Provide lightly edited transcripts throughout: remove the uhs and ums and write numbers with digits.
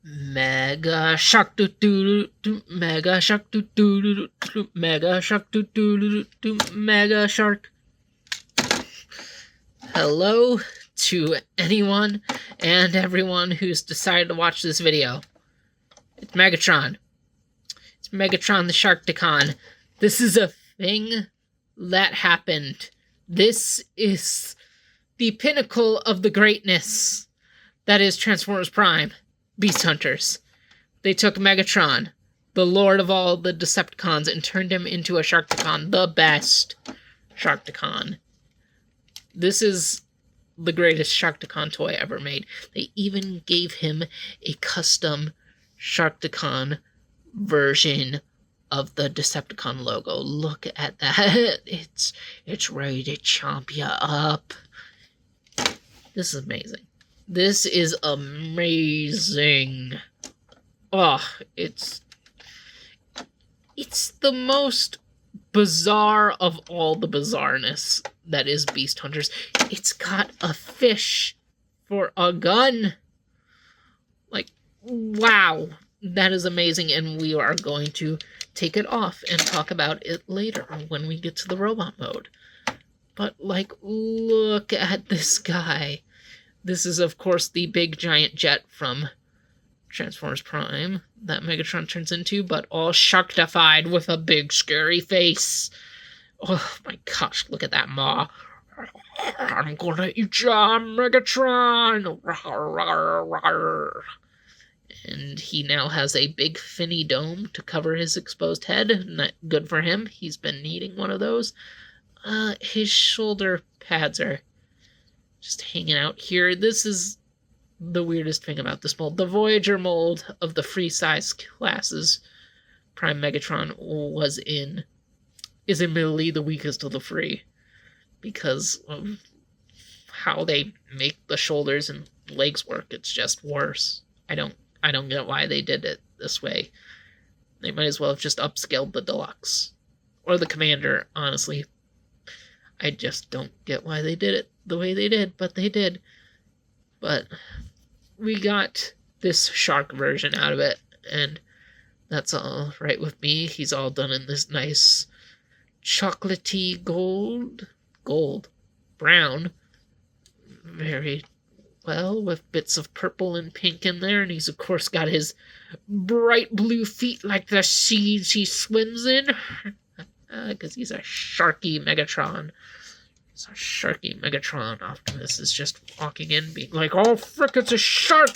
Mega shark do do do mega shark do do do mega shark do do do mega shark. Hello to anyone and everyone who's decided to watch this video. It's Megatron. It's Megatron the Sharkticon. This is a thing that happened. This is the pinnacle of the greatness that is Transformers Prime. Beast Hunters. They took Megatron, the lord of all the Decepticons, and turned him into a Sharkticon, the best Sharkticon. This is the greatest Sharkticon toy ever made. They even gave him a custom Sharkticon version of the Decepticon logo. Look at that. It's ready to chomp you up. This is amazing. This is amazing. Oh, it's the most bizarre of all the bizarreness that is Beast Hunters. It's got a fish for a gun. Like, wow. That is amazing, and we are going to take it off and talk about it later when we get to the robot mode. But, like, look at this guy. This is, of course, the big giant jet from Transformers Prime that Megatron turns into, but all sharktified with a big scary face. Oh my gosh, look at that maw. I'm gonna eat ya, Megatron! And he now has a big finny dome to cover his exposed head. Not good for him. He's been needing one of those. His shoulder pads are just hanging out here. This is the weirdest thing about this mold. The Voyager mold of the free size classes Prime Megatron is admittedly the weakest of the free because of how they make the shoulders and legs work. It's just worse. I don't get why they did it this way. They might as well have just upscaled the Deluxe or the Commander, honestly. I just don't get why they did it the way they did, but they did. But we got this shark version out of it, and that's all right with me. He's all done in this nice chocolatey brown, very well, with bits of purple and pink in there, and he's of course got his bright blue feet like the seas he swims in, because he's a sharky Megatron. He's a sharky Megatron. Optimus is just walking in, being like, "Oh frick, it's a shark!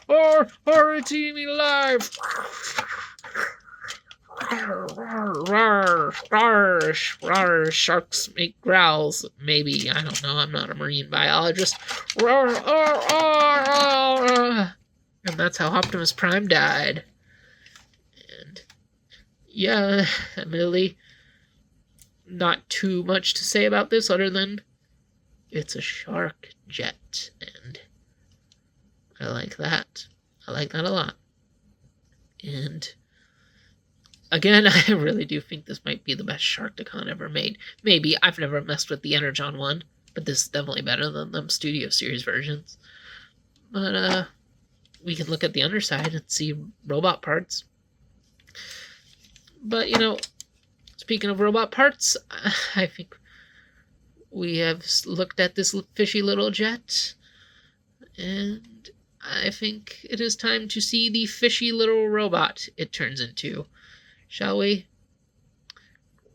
It's eating me alive!" Sharks make growls. Maybe. I don't know. I'm not a marine biologist. And that's how Optimus Prime died. And yeah, admittedly, not too much to say about this other than it's a shark jet, and I like that. I like that a lot. And again, I really do think this might be the best Sharkticon ever made. Maybe. I've never messed with the Energon one, but this is definitely better than them Studio Series versions. But, we can look at the underside and see robot parts. But, speaking of robot parts, I think we have looked at this fishy little jet, and I think it is time to see the fishy little robot it turns into. Shall we?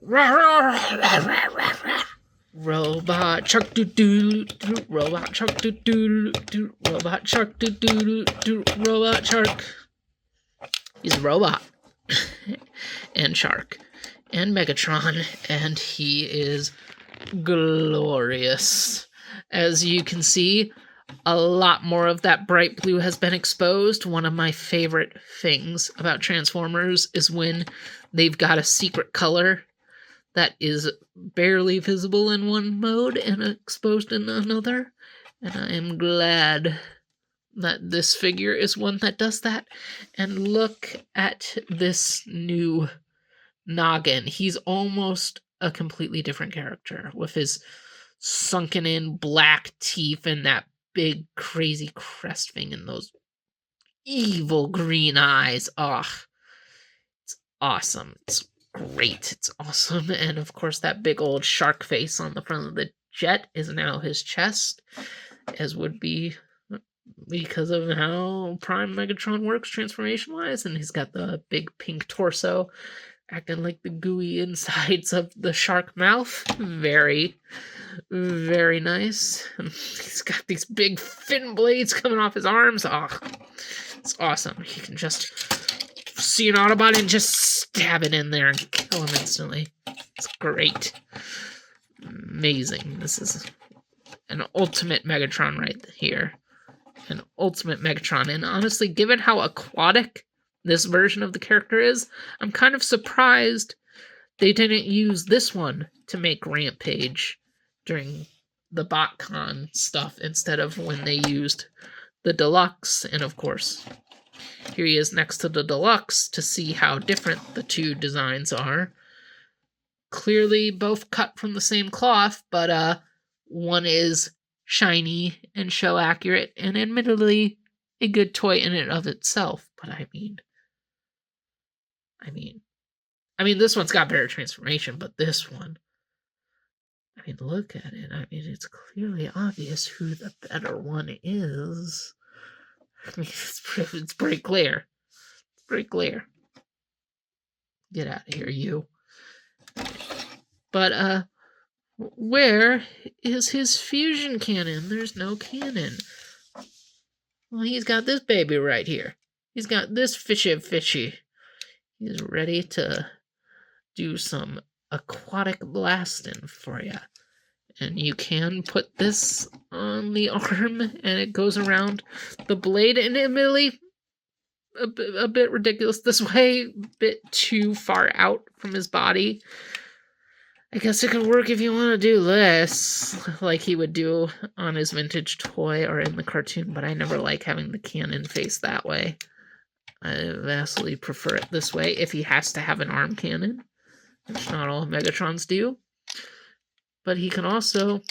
Robot shark doo doo doo, robot shark doo doo doo, robot shark doo doo doo, robot shark. He's a robot and shark and Megatron, and he is glorious. As you can see, a lot more of that bright blue has been exposed. One of my favorite things about Transformers is when they've got a secret color that is barely visible in one mode and exposed in another. And I am glad that this figure is one that does that. And look at this new noggin. He's almost a completely different character with his sunken in black teeth and that big crazy crest thing and those evil green eyes. Oh, it's awesome. It's great. It's awesome. And of course, that big old shark face on the front of the jet is now his chest, as would be because of how Prime Megatron works transformation-wise. And he's got the big pink torso acting like the gooey insides of the shark mouth. Very, very nice. And he's got these big fin blades coming off his arms. Oh, it's awesome. He can just see an Autobot and just stab it in there and kill him instantly. It's great. Amazing. This is an ultimate Megatron right here. An ultimate Megatron. And honestly, given how aquatic this version of the character is, I'm kind of surprised they didn't use this one to make Rampage during the BotCon stuff instead of when they used the Deluxe. And of course, here he is next to the Deluxe to see how different the two designs are. Clearly both cut from the same cloth, but one is shiny and show accurate and admittedly a good toy in and of itself. But I mean, this one's got better transformation, but this one, look at it. It's clearly obvious who the better one is. It's pretty clear. It's pretty clear. Get out of here, you. But, where is his fusion cannon? There's no cannon. Well, he's got this baby right here. He's got this fishy. He's ready to do some aquatic blasting for you. And you can put this on the arm, and it goes around the blade, and admittedly, a bit ridiculous this way, a bit too far out from his body. I guess it could work if you want to do this, like he would do on his vintage toy or in the cartoon, but I never like having the cannon face that way. I vastly prefer it this way if he has to have an arm cannon, which not all Megatrons do. But he can also,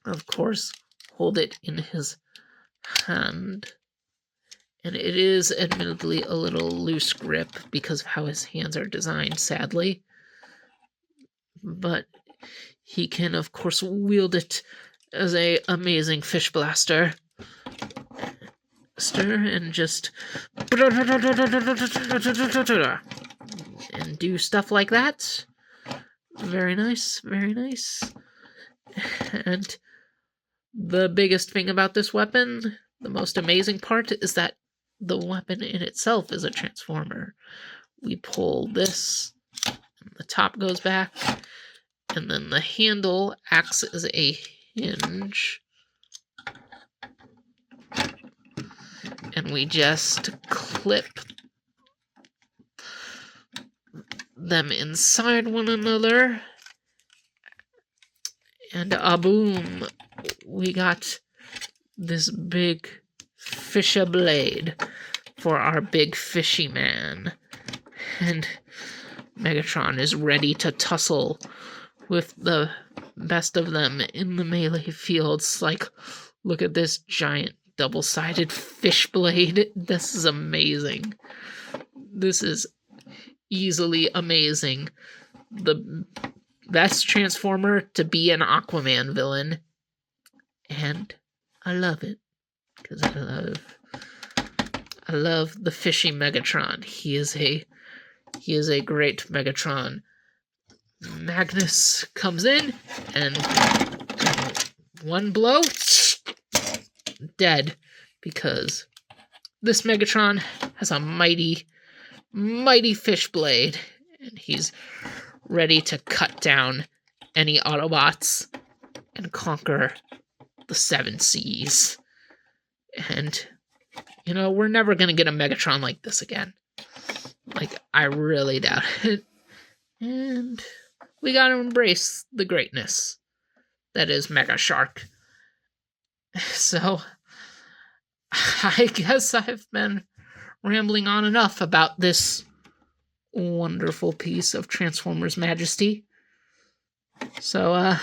of course, hold it in his hand. And it is admittedly a little loose grip because of how his hands are designed, sadly. But he can, of course, wield it as a amazing fish blaster. And just and do stuff like that. Very nice, very nice. And the biggest thing about this weapon, the most amazing part, is that the weapon in itself is a transformer. We pull this, and the top goes back, and then the handle acts as a hinge. And we just clip them inside one another. And boom, we got this big fisher blade for our big fishy man. And Megatron is ready to tussle with the best of them in the melee fields. Like, look at this giant double-sided fish blade. This is amazing. This is easily amazing. The best Transformer to be an Aquaman villain. And I love it. Because I love the fishy Megatron. He is a great Megatron. Magnus comes in and one blow, dead, because this Megatron has a mighty fish blade, and he's ready to cut down any Autobots and conquer the 7 seas. And, we're never going to get a Megatron like this again. Like, I really doubt it. And we got to embrace the greatness that is Mega Shark. So, I guess I've been rambling on enough about this wonderful piece of Transformers majesty. So,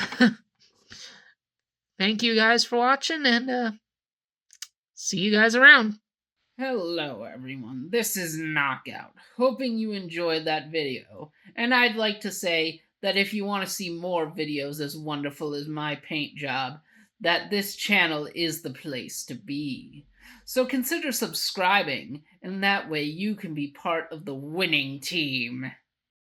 thank you guys for watching, and see you guys around. Hello everyone, this is Knockout. Hoping you enjoyed that video. And I'd like to say that if you want to see more videos as wonderful as my paint job, that this channel is the place to be. So consider subscribing, and that way you can be part of the winning team.